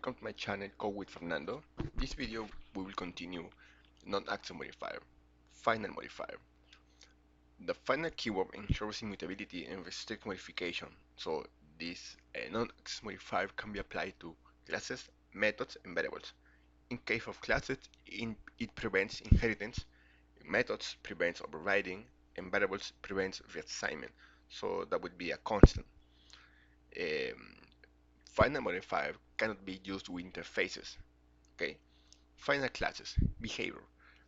welcome to my channel Code with Fernando. This video we will continue non-access modifier, final modifier. The final keyword ensures immutability and restrict modification. So this non-access modifier can be applied to classes, methods, and variables. In case of classes, it prevents inheritance, methods prevents overriding, and variables prevents reassignment. So that would be a constant. Um, Final modifier cannot be used with interfaces. Okay. Final classes. Behavior.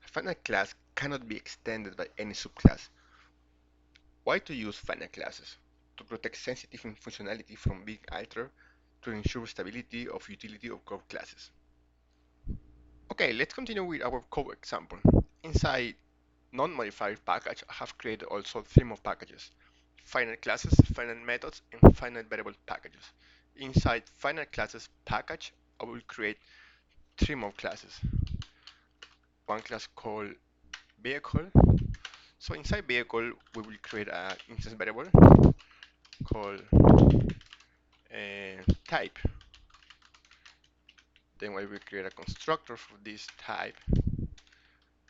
A final class cannot be extended by any subclass. Why to use final classes? To protect sensitive functionality from being altered, to ensure stability of utility of core classes. Okay, let's continue with our code example. Inside non-modifier package, I have created also three more packages: final classes, final methods, and final variable packages. Inside final classes package, I will create three more classes. One class called vehicle. So inside vehicle, we will create an instance variable called type. Then we will create a constructor for this type.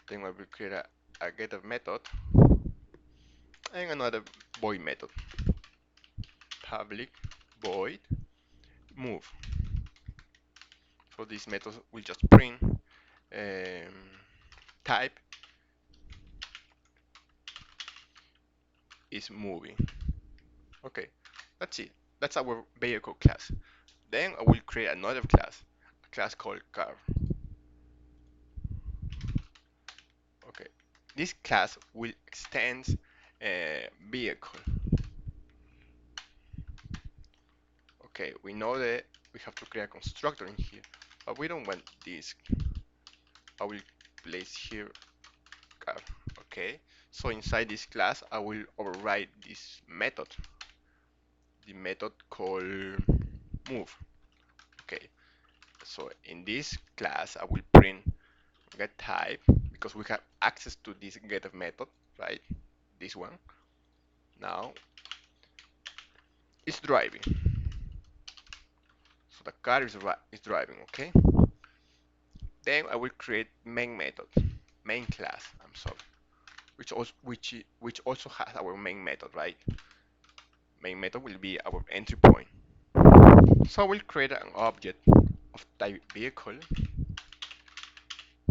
Then we will create a getter method and another void method. Public void move. So this method will just print type is moving. Okay, that's it. That's our vehicle class. Then I will create another class, a class called car. Okay, this class will extend vehicle. Okay, we know that we have to create a constructor in here, but we don't want this. I will place here car. Okay, so inside this class, I will override this method, the method called move. Okay, so in this class, I will print get type because we have access to this get method, right? This one. Now it's driving. So the car is driving, okay? Then I will create main method, main class. I'm sorry, which also has our main method, right? Main method will be our entry point. So I will create an object of type vehicle.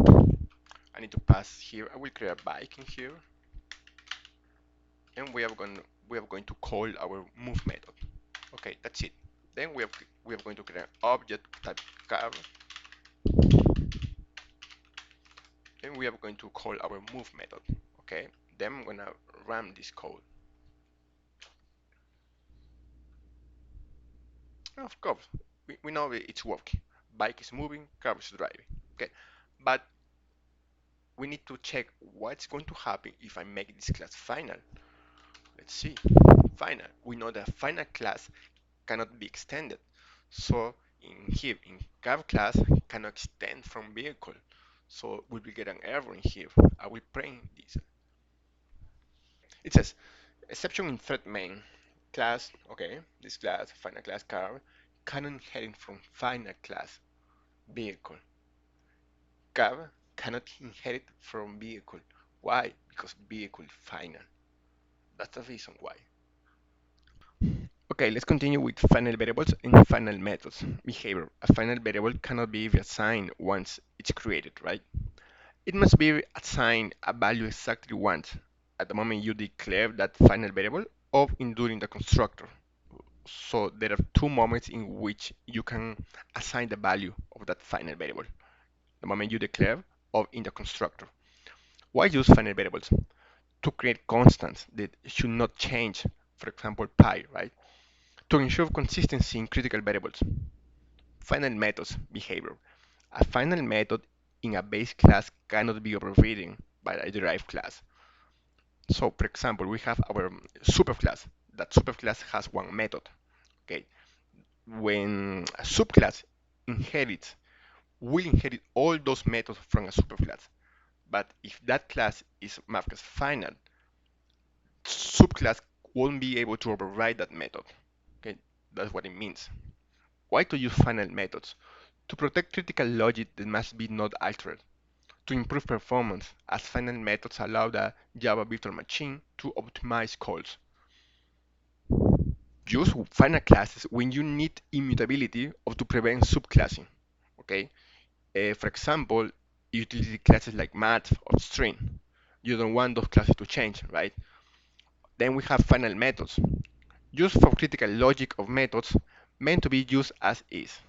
I need to pass here. I will create a bike in here, and we are going to call our move method. Okay, that's it. Then we are going to create an object type car, and we are going to call our move method. Okay, then I'm gonna run this code. Of course, we know that it's working. Bike is moving, car is driving. Okay, but we need to check what's going to happen if I make this class final. Let's see. Final. We know that final class cannot be extended. So in here, in car class, cannot extend from vehicle. So we will get an error in here. I will print this. It says exception in thread main class. Okay, this class, final class car, cannot inherit from final class vehicle. Car cannot inherit from vehicle. Why? Because vehicle is final. That's the reason why. Okay, let's continue with final variables and final methods. Behavior. A final variable cannot be reassigned once it's created, right? It must be assigned a value exactly once at the moment you declare that final variable or in during the constructor. So there are two moments in which you can assign the value of that final variable. The moment you declare or in the constructor. Why use final variables? To create constants that should not change, for example, pi, right? To ensure consistency in critical variables. Final methods behavior. A final method in a base class cannot be overridden by a derived class. So, for example, we have our superclass. That superclass has one method. Okay, when a subclass inherits, will inherit all those methods from a superclass. But if that class is marked as final, subclass won't be able to override that method. Okay, that's what it means. Why to use final methods? To protect critical logic that must be not altered. To improve performance, as final methods allow the Java virtual machine to optimize calls. Use final classes when you need immutability or to prevent subclassing. Okay. For example, utility classes like math or string. You don't want those classes to change, right? Then we have final methods, used for critical logic of methods meant to be used as is.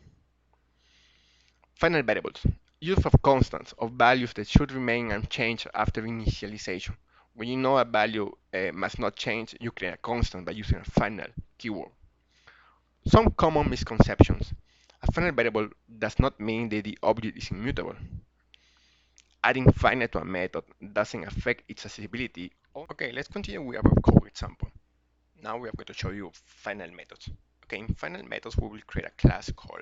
Final variables, used for constants of values that should remain unchanged after initialization. When you know a value must not change, you create a constant by using a final keyword. Some common misconceptions. A final variable does not mean that the object is immutable. Adding finite to a method doesn't affect its accessibility. Okay, let's continue with our code example. Now we are going to show you final methods. Okay, in final methods we will create a class called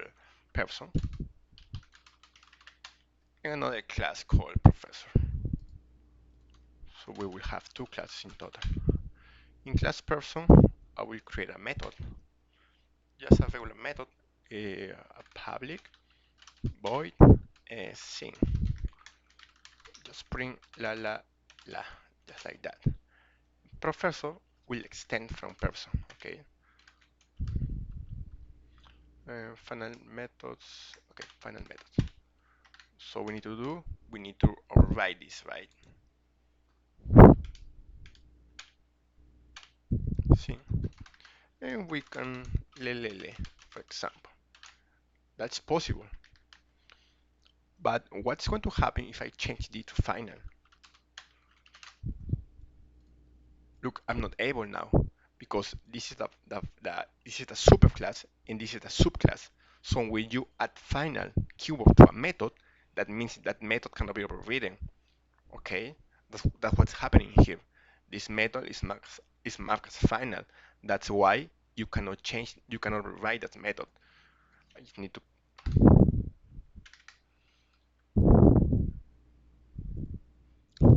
person and another class called professor. So we will have two classes in total. In class person, I will create a method, just a regular method, a public void sin. Just print la la la, just like that. Professor will extend from person. Okay. Final methods. Okay, final methods. So we need to override this, right? See, and we can lelele, for example. That's possible. But what's going to happen if I change this to final? Look, I'm not able now because this is this is the superclass and this is the subclass. So when you add final keyword to a method, that means that method cannot be overridden. Okay, that's what's happening here. This method is marked as final. That's why you cannot change, you cannot rewrite that method. I just need to.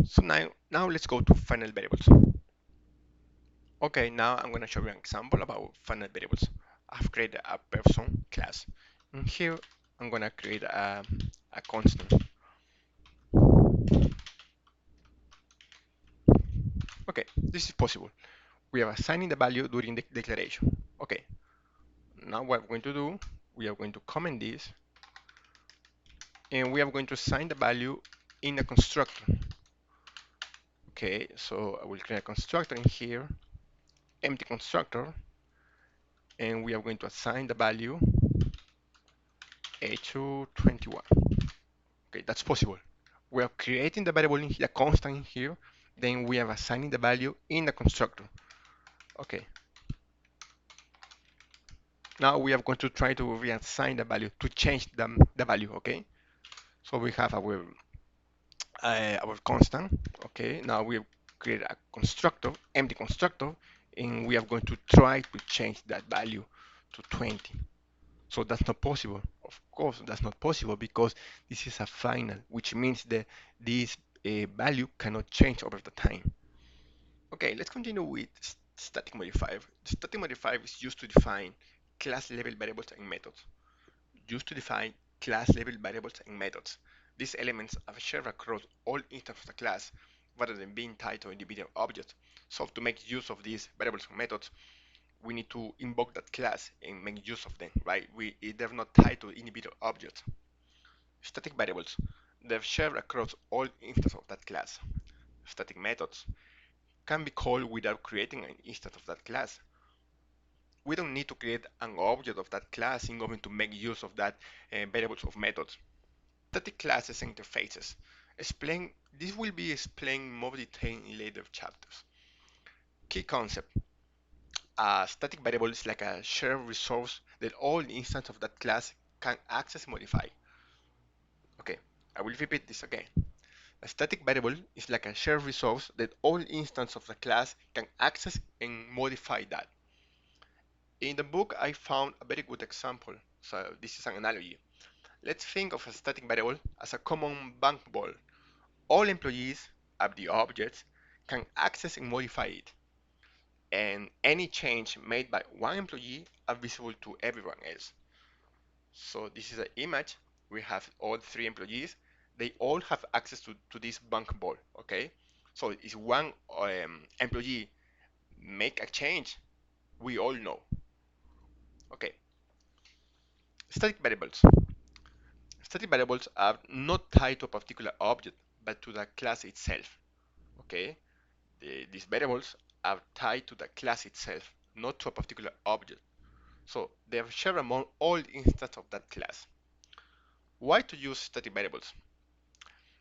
So now let's go to final variables. Okay, now I'm going to show you an example about final variables. I've created a person class. And here I'm going to create a constant. Okay, this is possible. We are assigning the value during the declaration. Okay, now what we're going to do, we are going to comment this and we are going to assign the value in the constructor. Okay, so I will create a constructor in here, empty constructor, and we are going to assign the value a221. Okay, that's possible. We are creating the variable in here, a constant in here, then we are assigning the value in the constructor. Okay. Now we are going to try to reassign the value to change the value. Okay. So we have our constant. Okay. Now we create a constructor, empty constructor, and we are going to try to change that value to 20. So that's not possible. Of course, that's not possible because this is a final, which means that this value cannot change over the time. Okay, let's continue with static modifier. The static modifier is used to define class level variables and methods. Used to define class level variables and methods. These elements are shared across all instances of the class rather than being tied to individual objects. So to make use of these variables and methods, we need to invoke that class and make use of them, right? They're not tied to individual objects. Static variables, they're shared across all instances of that class. Static methods can be called without creating an instance of that class. We don't need to create an object of that class in order to make use of that variables of methods. Static classes and interfaces. This will be explained more detail in later chapters. Key concept. A static variable is like a shared resource that all instances of that class can access and modify. Okay, I will repeat this again. A static variable is like a shared resource that all instances of the class can access and modify that. In the book, I found a very good example. So this is an analogy. Let's think of a static variable as a common bank vault. All employees of the objects can access and modify it, and any change made by one employee are visible to everyone else. So this is an image we have all 3 employees. They all have access to this bank ball, okay? So if one employee make a change, we all know. Okay, static variables. Static variables are not tied to a particular object, but to the class itself, okay? These variables are tied to the class itself, not to a particular object. So they are shared among all instances of that class. Why to use static variables?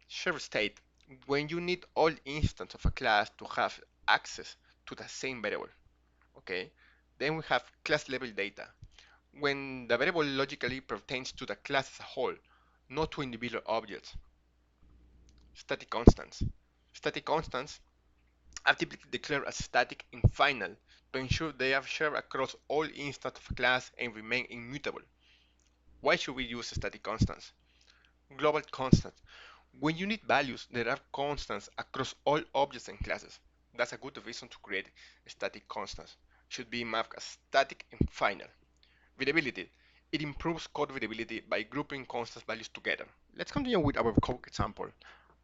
Share state when you need all instances of a class to have access to the same variable. Okay. Then we have class level data. When the variable logically pertains to the class as a whole, not to individual objects. Static constants. Static constants are typically declared as static and final to ensure they are shared across all instances of a class and remain immutable. Why should we use static constants? Global constants. When you need values, there are constants across all objects and classes. That's a good reason to create static constants. Should be mapped as static and final. Readability. It improves code readability by grouping constant values together. Let's continue with our code example.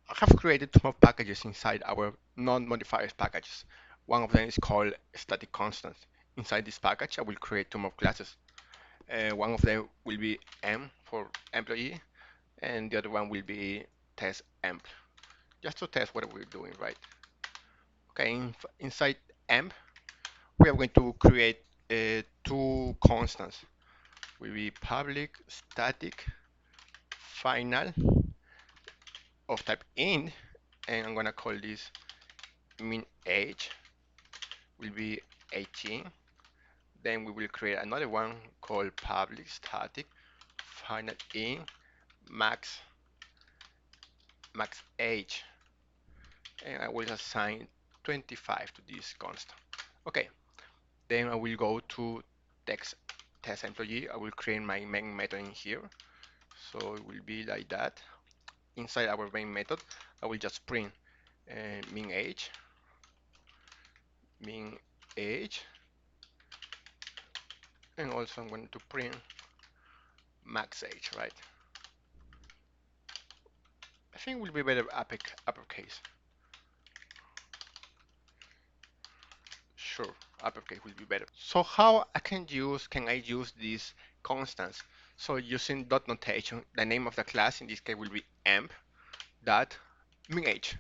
I have created two more packages inside our non-modifiers packages. One of them is called static constants. Inside this package, I will create two more classes. One of them will be M for employee, and the other one will be test emp, just to test what we're doing, right? Okay, inside emp, we are going to create two constants. Will be public static final of type int, and I'm gonna call this min age will be 18. Then we will create another one called public static final int max age, and I will assign 25 to this constant. Okay, then I will go to test employee. I will create my main method in here. So it will be like that. Inside our main method, I will just print min age, and also I'm going to print max age, right? I think it will be better uppercase. Sure, uppercase will be better. So how can I use these constants? So using dot notation, the name of the class in this case will be emp dot min age.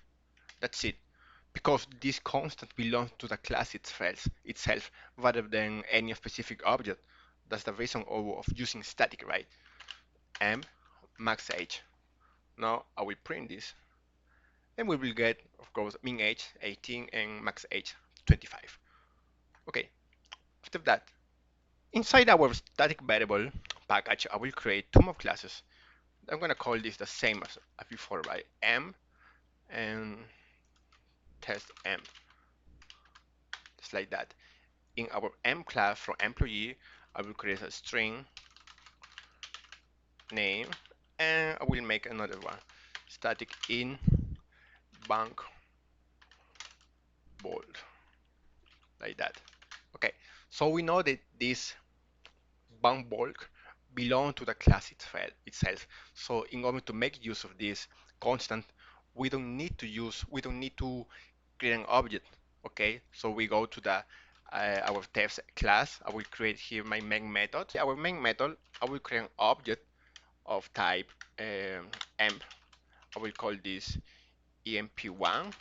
That's it. Because this constant belongs to the class itself rather than any specific object. That's the reason of using static, right? Emp max age. Now I will print this, and we will get, of course, min age 18 and max age 25. Okay, after that, inside our static variable package, I will create two more classes. I'm gonna call this the same as before, right? M and test M, just like that. In our M class for employee, I will create a string name, and I will make another one, static in bank bold, like that. Okay, so we know that this bank bulk belong to the class itself. So in order to make use of this constant, we don't need to create an object. Okay, so we go to the our test class. I will create here my main method. Our main method, I will create an object of type emp. I will call this emp1.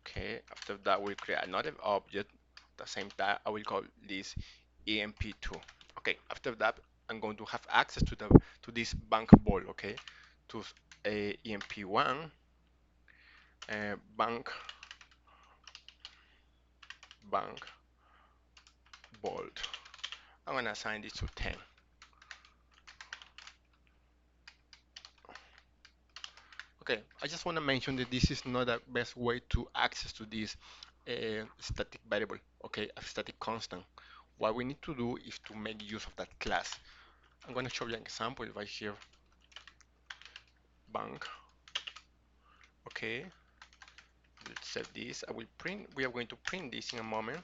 Okay, after that we'll create another object at the same time. I will call this emp2. Okay, after that I'm going to have access to this bank ball. Okay, to emp1 bank bold. I'm gonna assign this to 10. Okay, I just want to mention that this is not the best way to access to this static variable, okay, a static constant. What we need to do is to make use of that class. I'm going to show you an example right here. Bank. Okay, let's set this. We are going to print this in a moment.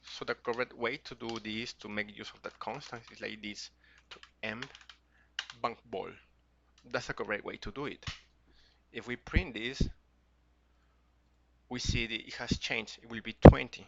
So the correct way to do this to make use of that constant is like this, to emp bank That's a correct way to do it. If we print this, we see that it has changed. It will be 20